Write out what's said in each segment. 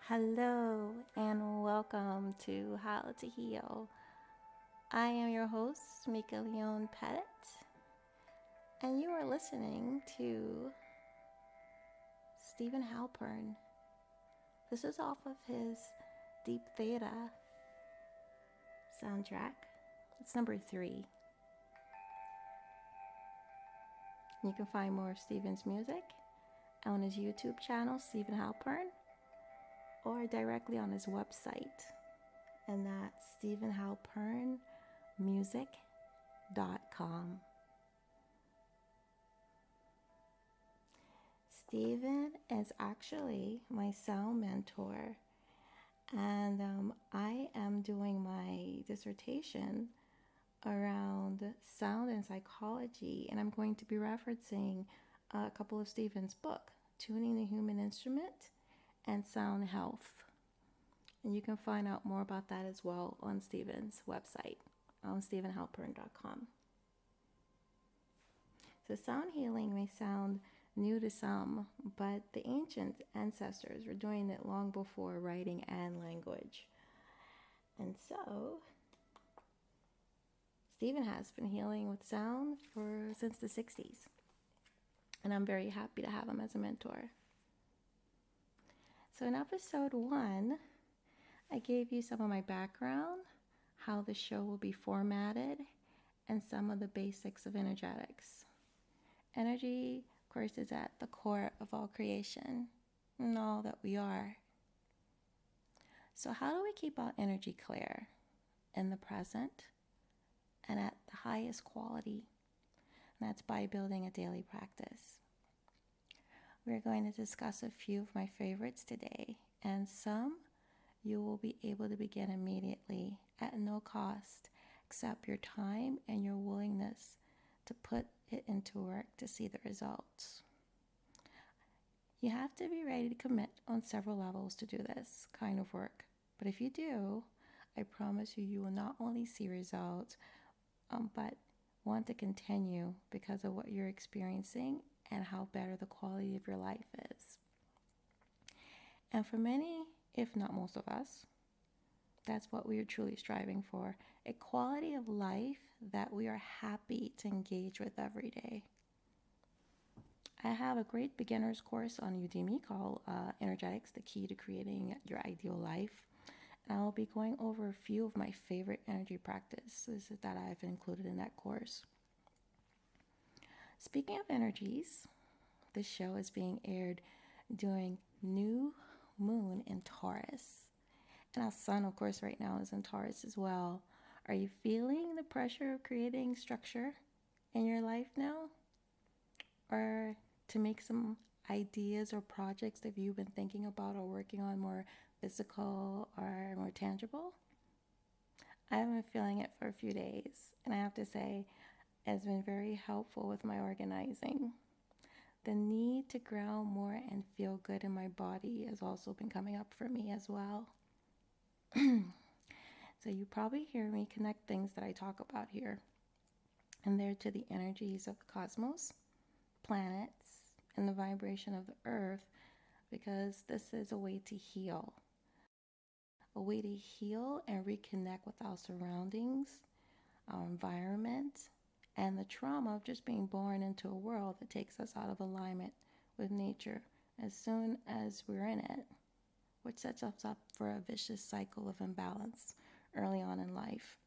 Hello and welcome to How to Heal. I am your host, MikaLeone-Pettit, and you are listening to Stephen Halpern. This is off of his Deep Theta soundtrack. It's number 3. You can find more of Stephen's music on his YouTube channel, Stephen Halpern, or directly on his website, and that's stephenhalpernmusic.com. Stephen is actually my sound mentor, and I am doing my dissertation around sound and psychology, and I'm going to be referencing a couple of Stephen's books, Tuning the Human Instrument and Sound Health. And you can find out more about that as well on Stephen's website, on stephenhalpern.com. So sound healing may sound new to some, but the ancient ancestors were doing it long before writing and language. And so Stephen has been healing with sound since the 60s. And I'm very happy to have him as a mentor. So in episode 1, I gave you some of my background, how the show will be formatted, and some of the basics of energetics. Energy, of course, is at the core of all creation and all that we are. So how do we keep our energy clear in the present and at the highest quality? And that's by building a daily practice. We're going to discuss a few of my favorites today, and some you will be able to begin immediately at no cost, except your time and your willingness to put it into work to see the results. You have to be ready to commit on several levels to do this kind of work. But if you do, I promise you, you will not only see results, but want to continue because of what you're experiencing and how better the quality of your life is. And for many, if not most of us, that's what we are truly striving for, a quality of life that we are happy to engage with every day. I have a great beginner's course on Udemy called Energetics, the Key to Creating Your Ideal Life. And I'll be going over a few of my favorite energy practices that I've included in that course. Speaking of energies, this show is being aired during new moon in Taurus. And our sun, of course, right now is in Taurus as well. Are you feeling the pressure of creating structure in your life now? Or to make some ideas or projects that you've been thinking about or working on more physical or more tangible? I've been feeling it for a few days, and I have to say, it's been very helpful with my organizing. The need to ground more and feel good in my body has also been coming up for me as well. So you probably hear me connect things that I talk about here, and they're to the energies of the cosmos, planets, and the vibration of the earth, because this is a way to heal. A way to heal and reconnect with our surroundings, our environment, and the trauma of just being born into a world that takes us out of alignment with nature as soon as we're in it, which sets us up for a vicious cycle of imbalance early on in life.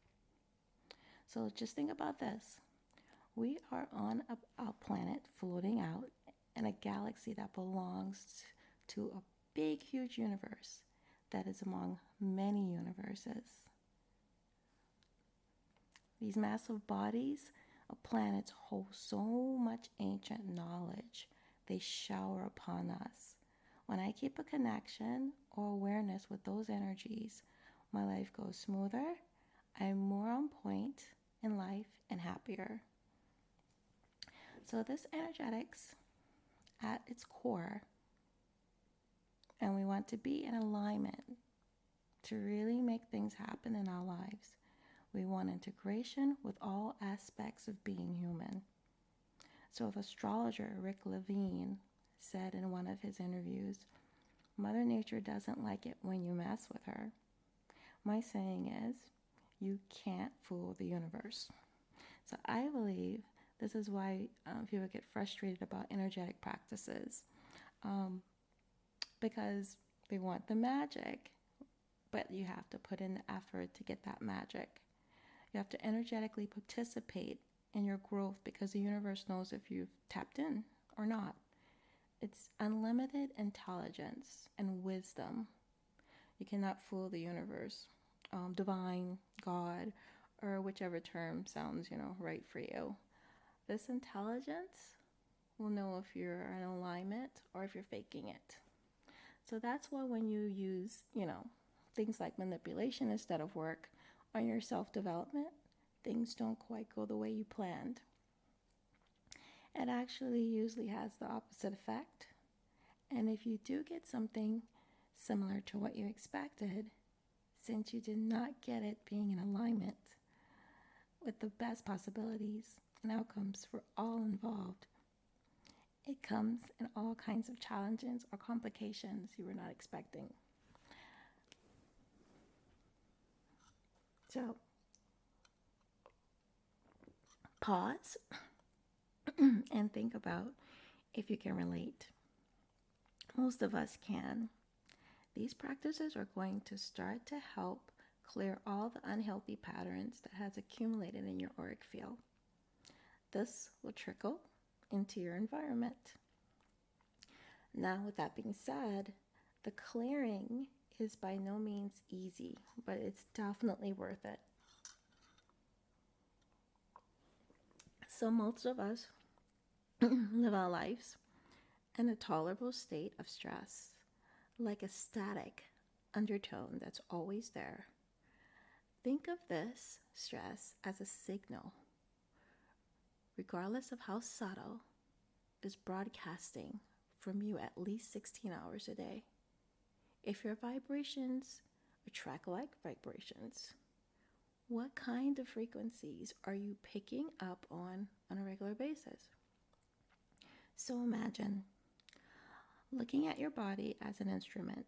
So just think about this. We are on a planet floating out in a galaxy that belongs to a big, huge universe that is among many universes. These massive bodies of planets hold so much ancient knowledge. They shower upon us. When I keep a connection or awareness with those energies, my life goes smoother, I'm more on point in life and happier. So this energetics at its core, and we want to be in alignment to really make things happen in our lives. We want integration with all aspects of being human. So the astrologer Rick Levine said in one of his interviews, Mother Nature doesn't like it when you mess with her. My saying is, you can't fool the universe. So I believe this is why people get frustrated about energetic practices, because they want the magic, but you have to put in the effort to get that magic. You have to energetically participate in your growth because the universe knows if you've tapped in or not. It's unlimited intelligence and wisdom. You cannot fool the universe, divine, God, or whichever term sounds, right for you. This intelligence will know if you're in alignment or if you're faking it. So that's why when you use, things like manipulation instead of work on your self-development, things don't quite go the way you planned. It actually usually has the opposite effect. And if you do get something similar to what you expected, since you did not get it being in alignment with the best possibilities and outcomes for all involved, it comes in all kinds of challenges or complications you were not expecting. So, pause and think about if you can relate. Most of us can. These practices are going to start to help clear all the unhealthy patterns that has accumulated in your auric field. This will trickle into your environment. Now, with that being said, the clearing is by no means easy, but it's definitely worth it. So most of us live our lives in a tolerable state of stress, like a static undertone that's always there. Think of this stress as a signal, regardless of how subtle, is broadcasting from you at least 16 hours a day. If your vibrations attract like vibrations, what kind of frequencies are you picking up on a regular basis? So imagine looking at your body as an instrument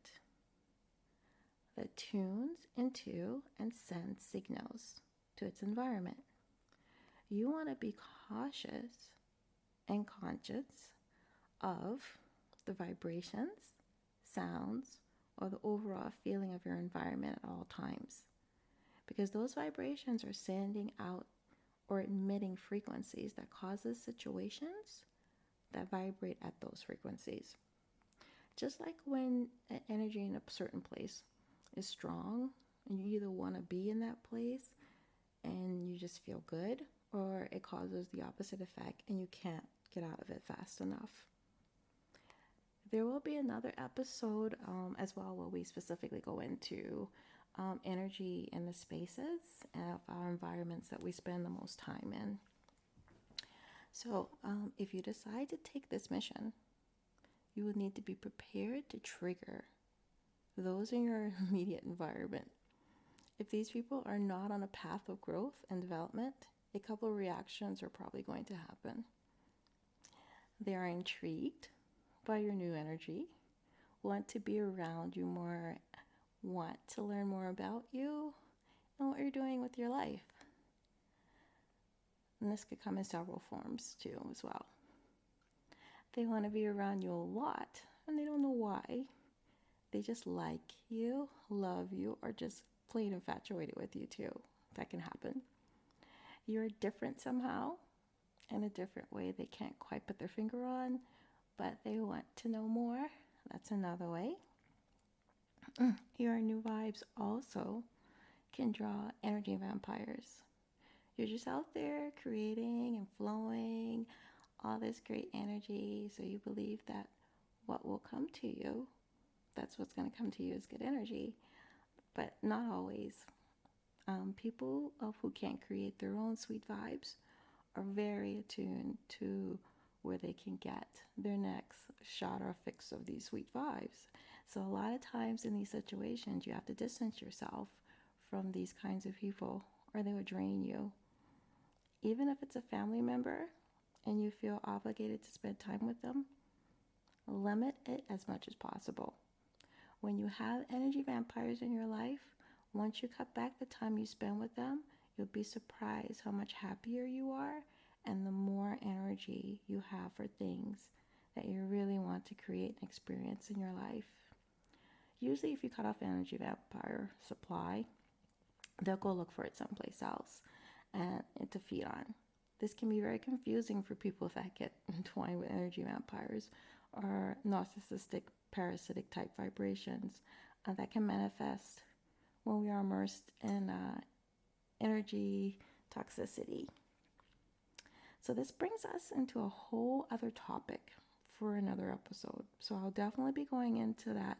that tunes into and sends signals to its environment. You want to be cautious and conscious of the vibrations, sounds, or the overall feeling of your environment at all times, because those vibrations are sending out or emitting frequencies that causes situations that vibrate at those frequencies. Just like when an energy in a certain place is strong and you either want to be in that place and you just feel good, or it causes the opposite effect and you can't get out of it fast enough. There will be another episode as well where we specifically go into energy in the spaces of our environments that we spend the most time in. So if you decide to take this mission, you will need to be prepared to trigger those in your immediate environment. If these people are not on a path of growth and development, a couple of reactions are probably going to happen. They are intrigued by your new energy, want to be around you more, want to learn more about you and what you're doing with your life. And this could come in several forms too as well. They want to be around you a lot and they don't know why. They just like you, love you, or just plain infatuated with you too. That can happen. You're different somehow in a different way they can't quite put their finger on, but they want to know more. That's another way. Your new vibes also can draw energy vampires. You're just out there creating and flowing all this great energy, so you believe that what will come to you, that's what's going to come to you, is good energy, but not always. People who can't create their own sweet vibes are very attuned to where they can get their next shot or fix of these sweet vibes. So a lot of times in these situations, you have to distance yourself from these kinds of people or they will drain you. Even if it's a family member and you feel obligated to spend time with them, limit it as much as possible. when you have energy vampires in your life, once you cut back the time you spend with them, you'll be surprised how much happier you are and the more energy you have for things that you really want to create and experience in your life. Usually, if you cut off energy vampire supply, they'll go look for it someplace else and to feed on. This can be very confusing for people that get entwined with energy vampires or narcissistic parasitic type vibrations that can manifest when we are immersed in energy toxicity. So this brings us into a whole other topic for another episode. So I'll definitely be going into that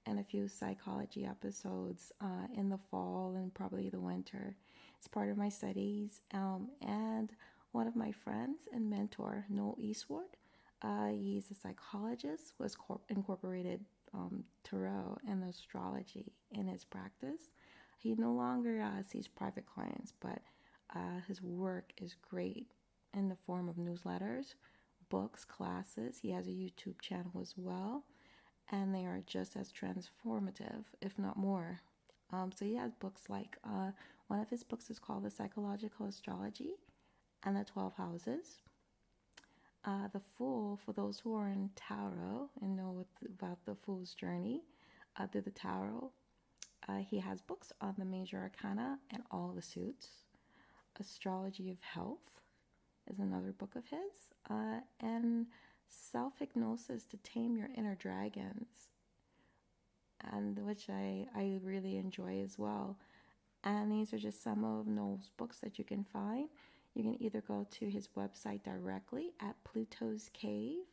in a few psychology episodes in the fall and probably the winter. It's part of my studies, and one of my friends and mentor, Noel Eastwood, he's a psychologist, was incorporated tarot and astrology in his practice. He no longer sees private clients, but his work is great in the form of newsletters, books, classes. He has a YouTube channel as well, and they are just as transformative, if not more. So he has books like, one of his books is called The Psychological Astrology and the 12 Houses. The Fool, for those who are in tarot and know about the Fool's journey through the tarot, he has books on the major arcana and all the suits. Astrology of Health is another book of his, and Self-Hypnosis to Tame Your Inner Dragons, and which I really enjoy as well. And these are just some of Noel's books that you can find. You can either go to his website directly at Pluto's Cave,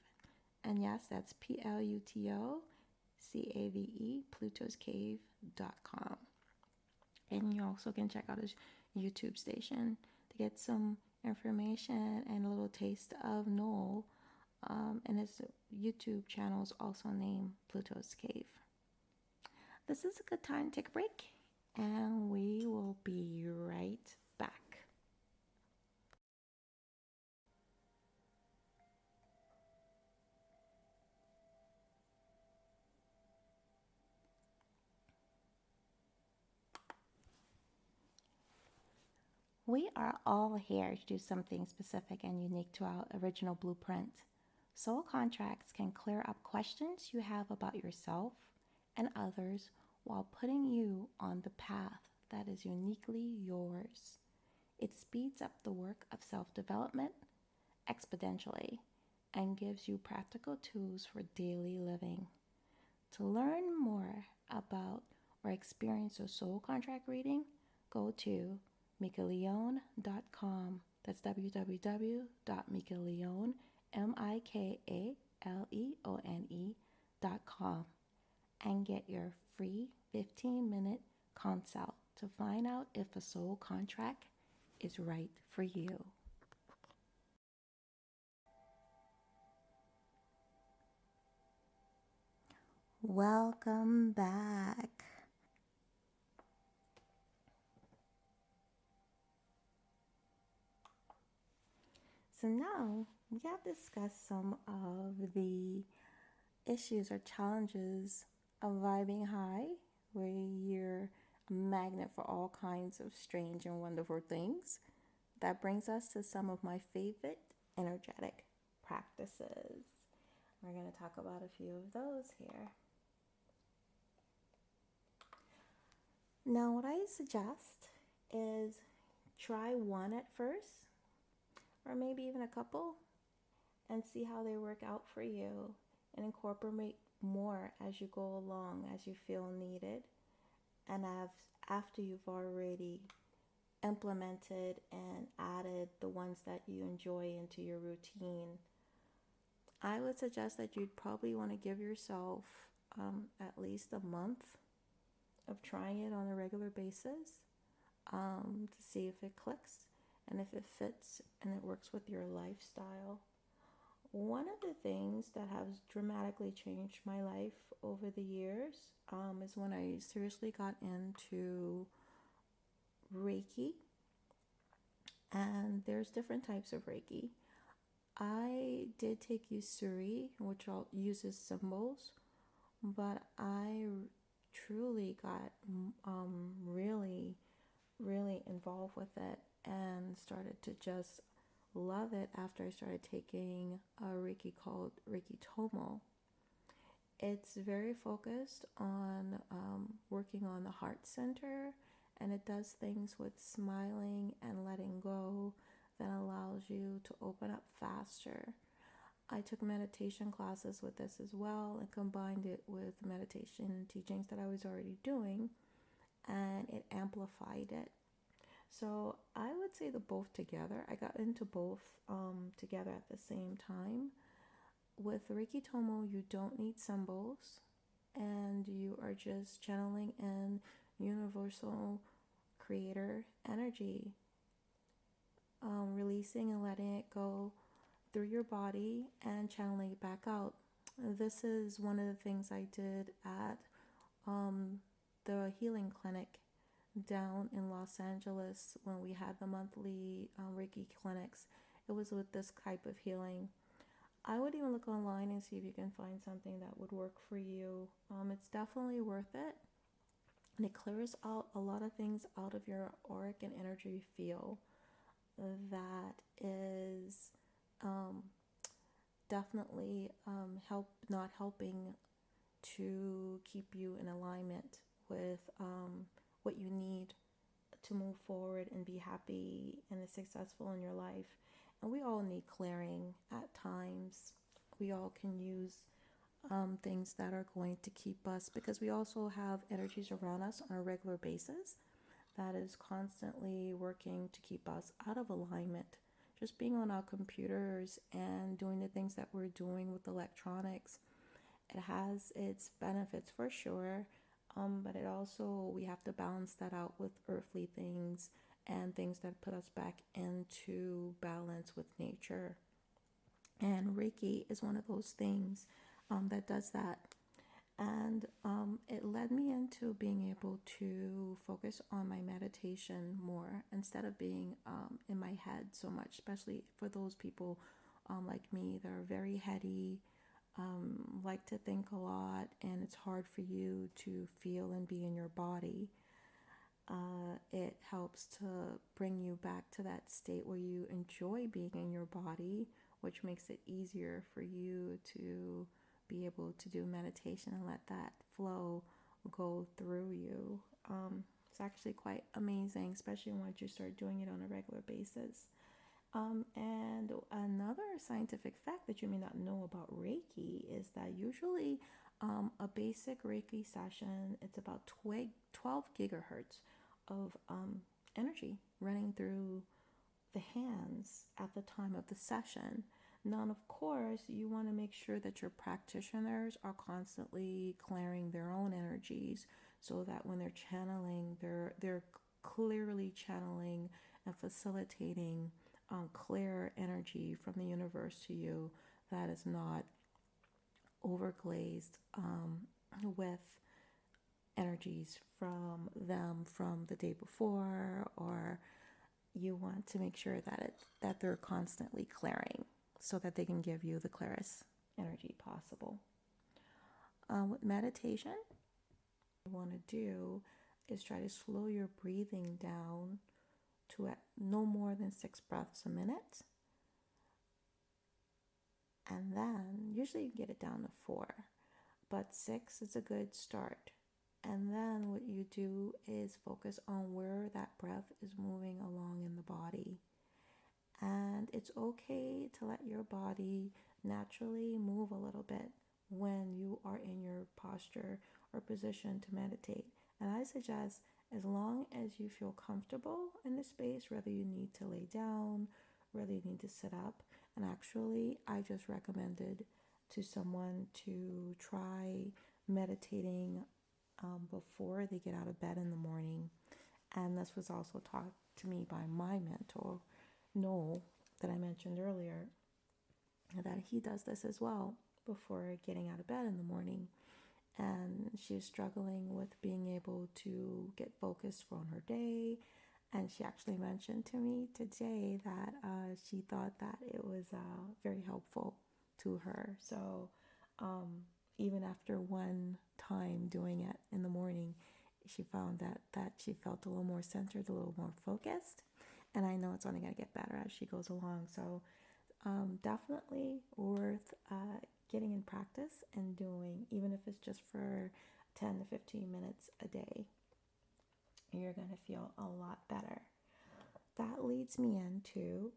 and yes, that's PLUTOCAVE, plutoscave.com. And you also can check out his YouTube station to get some information and a little taste of Noel. And his YouTube channel is also named Pluto's Cave. This is a good time to take a break, and we will be right back. We are all here to do something specific and unique to our original blueprint. Soul contracts can clear up questions you have about yourself and others while putting you on the path that is uniquely yours. It speeds up the work of self-development exponentially and gives you practical tools for daily living. To learn more about or experience a soul contract reading, go to MikaLeone.com. That's www.MikaLeone, MikaLeone.com, and get your free 15-minute consult to find out if a soul contract is right for you. Welcome back. So now we have discussed some of the issues or challenges of vibing high, where you're a magnet for all kinds of strange and wonderful things. That brings us to some of my favorite energetic practices. We're going to talk about a few of those here. Now, what I suggest is try one at first, or maybe even a couple, and see how they work out for you, and incorporate more as you go along, as you feel needed, and after you've already implemented and added the ones that you enjoy into your routine. I would suggest that you'd probably want to give yourself at least a month of trying it on a regular basis to see if it clicks and if it fits and it works with your lifestyle. One of the things that has dramatically changed my life over the years is when I seriously got into Reiki. And there's different types of Reiki. I did take Usuri, which uses symbols, but I truly got really, really involved with it and started to just love it after I started taking a Reiki called Reiki Tomo. It's very focused on working on the heart center, and it does things with smiling and letting go that allows you to open up faster. I took meditation classes with this as well and combined it with meditation teachings that I was already doing, and it amplified it. So I would say the both together. I got into both together at the same time. With Reiki Tomo, you don't need symbols, and you are just channeling in universal creator energy, releasing and letting it go through your body and channeling it back out. This is one of the things I did at the healing clinic down in Los Angeles when we had the monthly Reiki clinics. It was with this type of healing. I would even look online and see if you can find something that would work for you. It's definitely worth it. And it clears out a lot of things out of your auric and energy field that is definitely not helping to keep you in alignment with what you need to move forward and be happy and successful in your life. And we all need clearing at times. We all can use things that are going to keep us, because we also have energies around us on a regular basis that is constantly working to keep us out of alignment. Just being on our computers and doing the things that we're doing with electronics, it has its benefits for sure, but it also, we have to balance that out with earthly things and things that put us back into balance with nature. And Reiki is one of those things that does that. And it led me into being able to focus on my meditation more instead of being in my head so much, especially for those people like me that are very heady, like to think a lot, and it's hard for you to feel and be in your body. It helps to bring you back to that state where you enjoy being in your body, which makes it easier for you to be able to do meditation and let that flow go through you. It's actually quite amazing, especially once you start doing it on a regular basis. And another scientific fact that you may not know about Reiki is that usually a basic Reiki session, it's about 12 gigahertz of energy running through the hands at the time of the session. Now, of course, you want to make sure that your practitioners are constantly clearing their own energies so that when they're channeling, they're clearly channeling and facilitating clear energy from the universe to you that is not overglazed with energies from them from the day before, or you want to make sure that they're constantly clearing so that they can give you the clearest energy possible. With meditation, what you want to do is try to slow your breathing down to no more than 6 breaths a minute. And then usually you can get it down to 4, but 6 is a good start. And then what you do is focus on where that breath is moving along in the body. And it's okay to let your body naturally move a little bit when you are in your posture or position to meditate. And I suggest, as long as you feel comfortable in the space, whether you need to lay down, whether you need to sit up. And actually, I just recommended to someone to try meditating before they get out of bed in the morning. And this was also taught to me by my mentor, Noel, that I mentioned earlier, that he does this as well before getting out of bed in the morning. And she was struggling with being able to get focused on her day. And she actually mentioned to me today that she thought that it was very helpful to her. So even after one time doing it in the morning, she found that she felt a little more centered, a little more focused. And I know it's only going to get better as she goes along. So definitely worth getting in practice and doing, even if it's just for 10 to 15 minutes a day. You're going to feel a lot better. That leads me into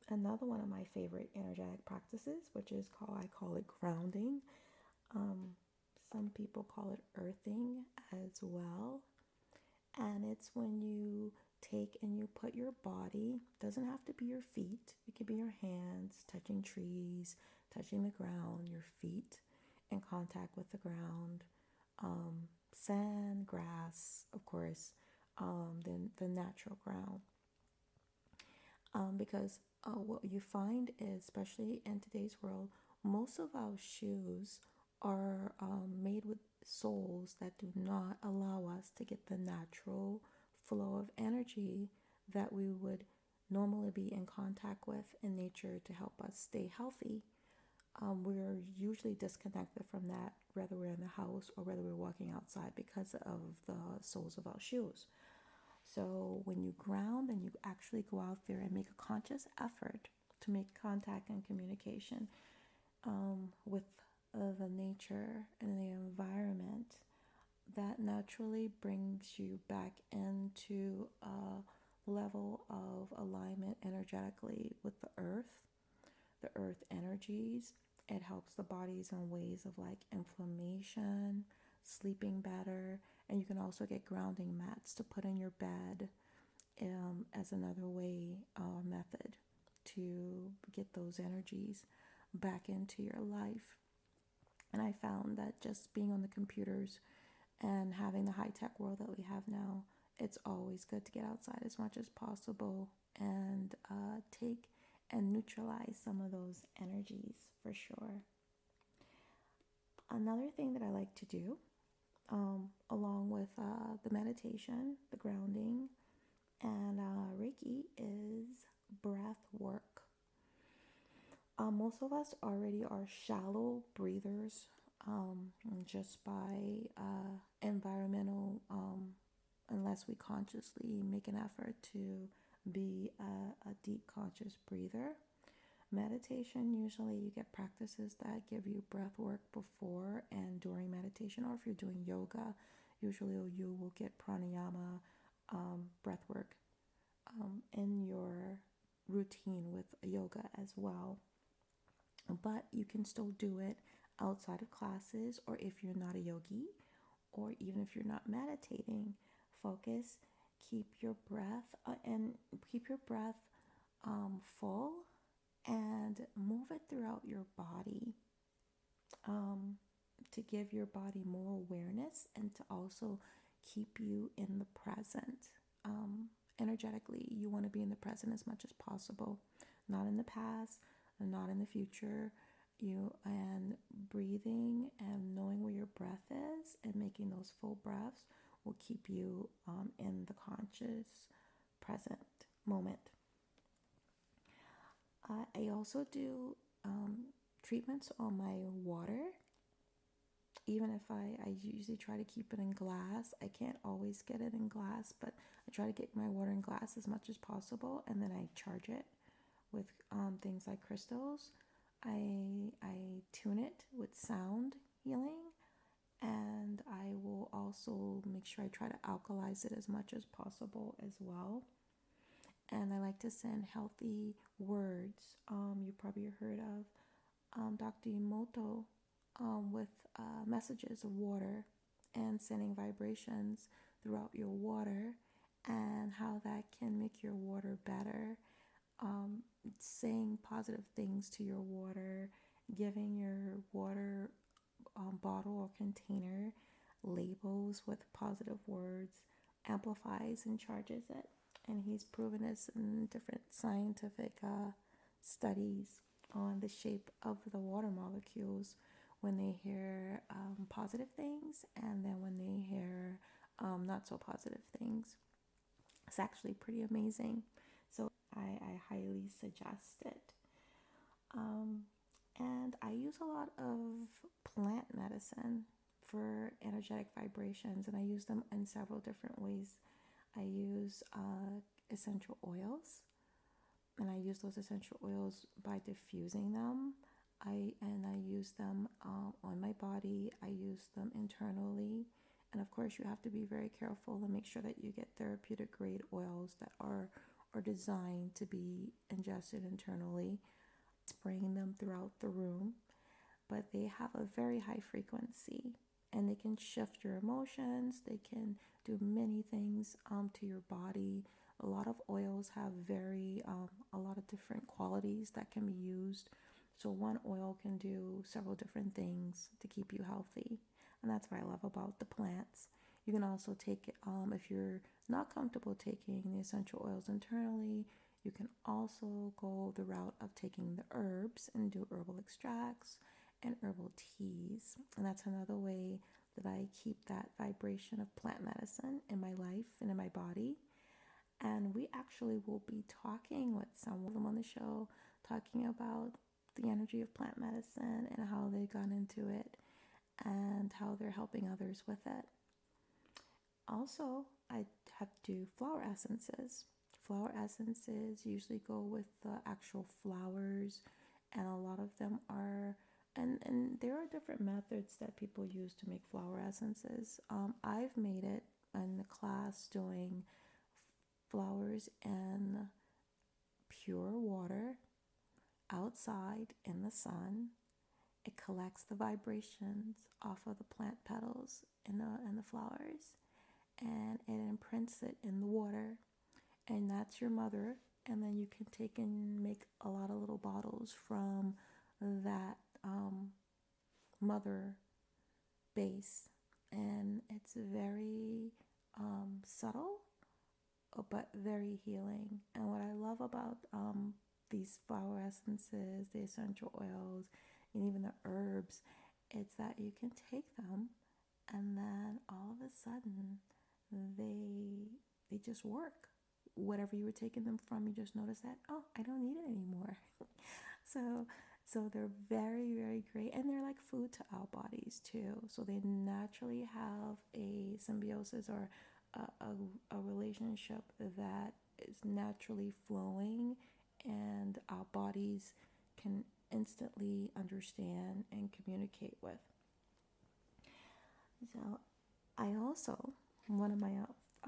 another one of my favorite energetic practices, which is I call it grounding. Some people call it earthing as well. And it's when you take and you put your body, doesn't have to be your feet, it could be your hands touching trees, touching the ground, your feet in contact with the ground, sand, grass, of course, then the natural ground. Because what you find is, especially in today's world, most of our shoes are made with soles that do not allow us to get the natural flow of energy that we would normally be in contact with in nature to help us stay healthy. We're usually disconnected from that, whether we're in the house or whether we're walking outside, because of the soles of our shoes. So when you ground and you actually go out there and make a conscious effort to make contact and communication with the nature and the environment, that naturally brings you back into a level of alignment energetically with the earth energies. It helps the bodies in ways of like inflammation, sleeping better, and you can also get grounding mats to put in your bed as another method to get those energies back into your life. And I found that just being on the computers and having the high-tech world that we have now, it's always good to get outside as much as possible and take and neutralize some of those energies for sure. Another thing that I like to do, along with the meditation, the grounding, and Reiki, is breath work. Most of us already are shallow breathers, just by environmental, unless we consciously make an effort to be a deep conscious breather. Meditation, usually you get practices that give you breath work before and during meditation, or if you're doing yoga, usually you will get pranayama, breath work in your routine with yoga as well. But you can still do it outside of classes, or if you're not a yogi, or even if you're not meditating, focus, keep your breath full, and move it throughout your body, to give your body more awareness and to also keep you in the present. Energetically, you want to be in the present as much as possible, not in the past, not in the future. And breathing and knowing where your breath is and making those full breaths will keep you in the conscious present moment. I also do treatments on my water. Even if I usually try to keep it in glass. I can't always get it in glass, but I try to get my water in glass as much as possible, and then I charge it with things like crystals. I tune it with sound healing, and I will also make sure I try to alkalize it as much as possible as well. And I like to send healthy words. You probably heard of Dr. Emoto with messages of water and sending vibrations throughout your water, and how that can make your water better. Saying positive things to your water, giving your water bottle or container labels with positive words, amplifies and charges it. And he's proven this in different scientific studies on the shape of the water molecules when they hear positive things, and then when they hear not so positive things. It's actually pretty amazing. So I highly suggest it. And I use a lot of plant medicine for energetic vibrations, and I use them in several different ways. I use essential oils, and I use those essential oils by diffusing them. I use them on my body. I use them internally, and of course, you have to be very careful and make sure that you get therapeutic grade oils that are designed to be ingested internally. Spraying them throughout the room, but they have a very high frequency, and they can shift your emotions. They can do many things to your body. A lot of oils have a lot of different qualities that can be used. So one oil can do several different things to keep you healthy, and that's what I love about the plants. You can also take it if you're not comfortable taking the essential oils internally. You can also go the route of taking the herbs and do herbal extracts and herbal teas. And that's another way that I keep that vibration of plant medicine in my life and in my body. And we actually will be talking with some of them on the show, talking about the energy of plant medicine and how they got into it and how they're helping others with it. Also, I have to do flower essences. Flower essences usually go with the actual flowers, and a lot of them are, and there are different methods that people use to make flower essences. I've made it in the class doing flowers in pure water outside in the sun. It collects the vibrations off of the plant petals in the flowers, and it imprints it in the water, and that's your mother. And then you can take and make a lot of little bottles from that mother base, and it's very subtle but very healing. And what I love about these flower essences, the essential oils, and even the herbs, it's that you can take them, and then all of a sudden they just work. Whatever you were taking them from, you just notice that, oh, I don't need it anymore. So they're very, very great, and they're like food to our bodies too. So they naturally have a symbiosis or a relationship that is naturally flowing, and our bodies can instantly understand and communicate with. So I also, one of my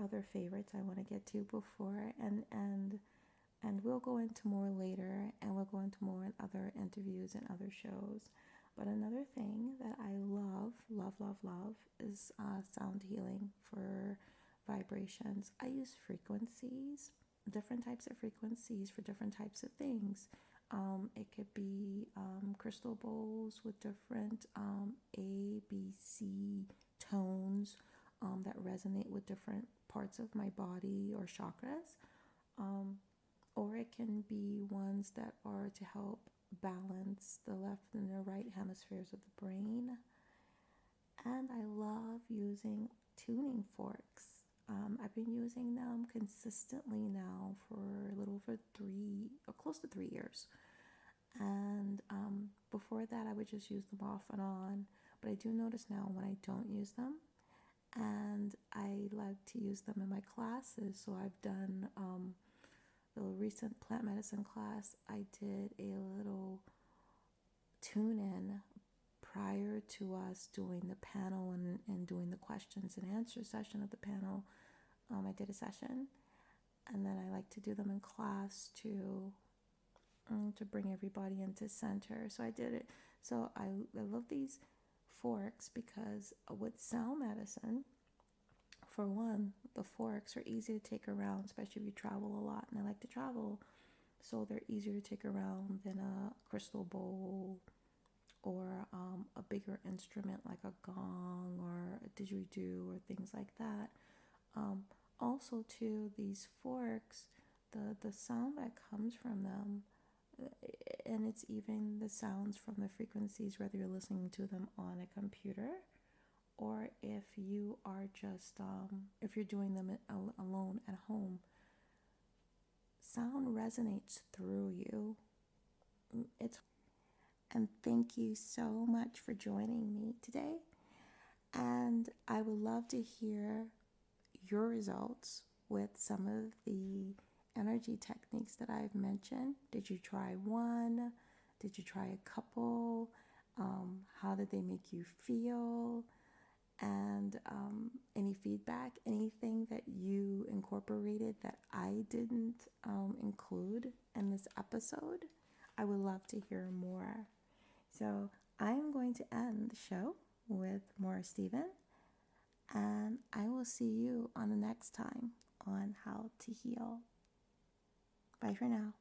other favorites I want to get to before, and we'll go into more later, and we'll go into more in other interviews and other shows. But another thing that I love is sound healing for vibrations. I use frequencies, different types of frequencies for different types of things. It could be crystal bowls with different A, B, C tones that resonate with different parts of my body or chakras. Or it can be ones that are to help balance the left and the right hemispheres of the brain. And I love using tuning forks. I've been using them consistently now for a little over close to 3 years. And before that, I would just use them off and on. But I do notice now when I don't use them, and I like to use them in my classes. So I've done the recent plant medicine class. I did a little tune-in prior to us doing the panel and doing the questions and answer session of the panel. I did a session, and then I like to do them in class to bring everybody into center. So I did it. So I love these forks because with sound medicine, for one, the forks are easy to take around, especially if you travel a lot, and I like to travel, so they're easier to take around than a crystal bowl or a bigger instrument like a gong or a didgeridoo or things like that. Also, too, these forks, the sound that comes from them, and it's even the sounds from the frequencies, whether you're listening to them on a computer or if you are just if you're doing them alone at home, sound resonates through you. And thank you so much for joining me today. And I would love to hear your results with some of the energy techniques that I've mentioned. Did you try one? Did you try a couple? How did they make you feel? And any feedback, anything that you incorporated that I didn't include in this episode, I would love to hear more. So I'm going to end the show with more Stephen, and I will see you on the next time on How to Heal. Bye for now.